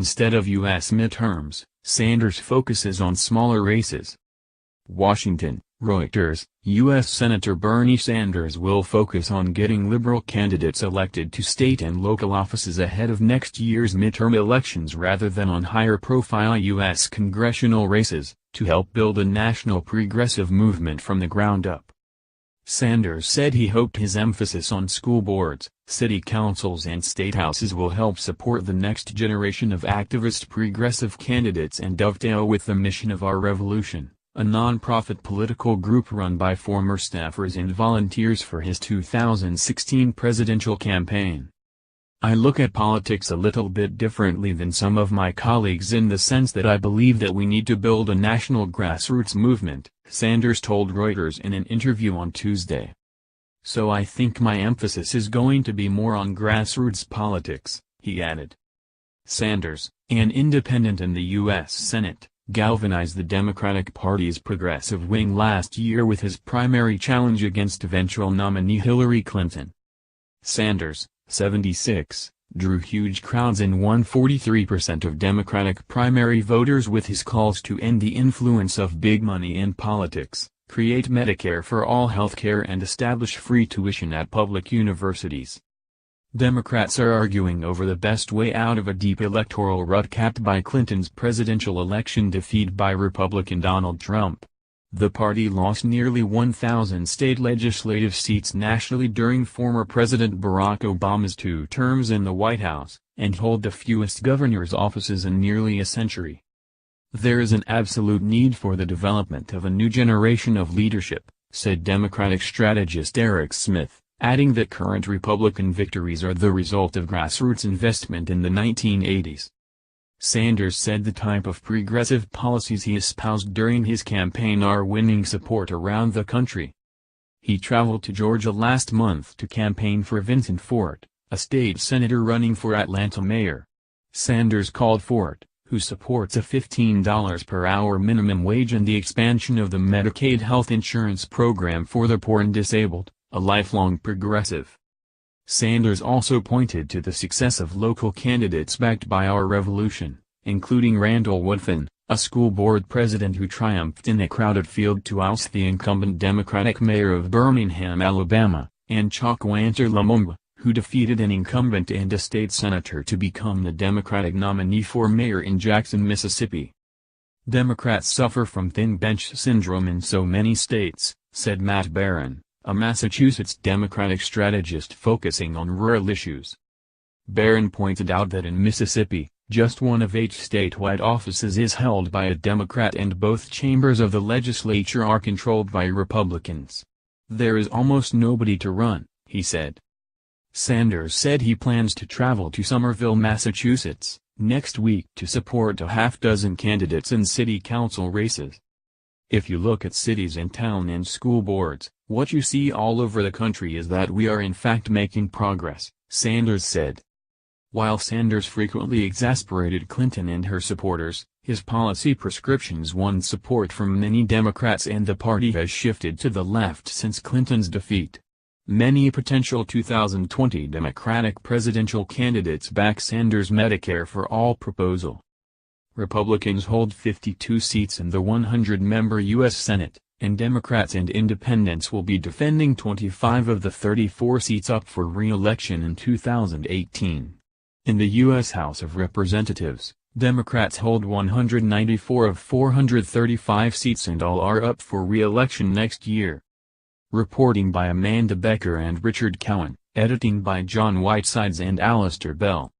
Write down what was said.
Instead of U.S. midterms, Sanders focuses on smaller races. Washington, Reuters. U.S. Senator Bernie Sanders will focus on getting liberal candidates elected to state and local offices ahead of next year's midterm elections rather than on higher-profile U.S. congressional races, to help build a national progressive movement from the ground up. Sanders said he hoped his emphasis on school boards, city councils and statehouses will help support the next generation of activist progressive candidates and dovetail with the mission of Our Revolution, a non-profit political group run by former staffers and volunteers for his 2016 presidential campaign. I look at politics a little bit differently than some of my colleagues in the sense that I believe that we need to build a national grassroots movement, Sanders told Reuters in an interview on Tuesday. So I think my emphasis is going to be more on grassroots politics, he added. Sanders, an independent in the U.S. Senate, galvanized the Democratic Party's progressive wing last year with his primary challenge against eventual nominee Hillary Clinton. Sanders, 76, drew huge crowds and won 43% of Democratic primary voters with his calls to end the influence of big money in politics, create Medicare for all healthcare and establish free tuition at public universities. Democrats are arguing over the best way out of a deep electoral rut capped by Clinton's presidential election defeat by Republican Donald Trump. The party lost nearly 1,000 state legislative seats nationally during former President Barack Obama's 2 terms in the White House, and hold the fewest governor's offices in nearly a century. There is an absolute need for the development of a new generation of leadership, said Democratic strategist Eric Smith, adding that current Republican victories are the result of grassroots investment in the 1980s. Sanders said the type of progressive policies he espoused during his campaign are winning support around the country. He traveled to Georgia last month to campaign for Vincent Fort, a state senator running for Atlanta mayor. Sanders called Fort, who supports a $15 per hour minimum wage and the expansion of the Medicaid health insurance program for the poor and disabled, a lifelong progressive. Sanders also pointed to the success of local candidates backed by Our Revolution, including Randall Woodfin, a school board president who triumphed in a crowded field to oust the incumbent Democratic mayor of Birmingham, Alabama, and Chokwanter Lumumba, who defeated an incumbent and a state senator to become the Democratic nominee for mayor in Jackson, Mississippi. Democrats suffer from thin bench syndrome in so many states, said Matt Barron, a Massachusetts Democratic strategist focusing on rural issues. Barron pointed out that in Mississippi, just one of 8 statewide offices is held by a Democrat and both chambers of the legislature are controlled by Republicans. There is almost nobody to run, he said. Sanders said he plans to travel to Somerville, Massachusetts, next week to support a half-dozen candidates in city council races. If you look at cities and town and school boards, what you see all over the country is that we are in fact making progress, Sanders said. While Sanders frequently exasperated Clinton and her supporters, his policy prescriptions won support from many Democrats and the party has shifted to the left since Clinton's defeat. Many potential 2020 Democratic presidential candidates back Sanders' Medicare for All proposal. Republicans hold 52 seats in the 100-member U.S. Senate, and Democrats and independents will be defending 25 of the 34 seats up for re-election in 2018. In the U.S. House of Representatives, Democrats hold 194 of 435 seats and all are up for re-election next year. Reporting by Amanda Becker and Richard Cowan, editing by John Whitesides and Alistair Bell.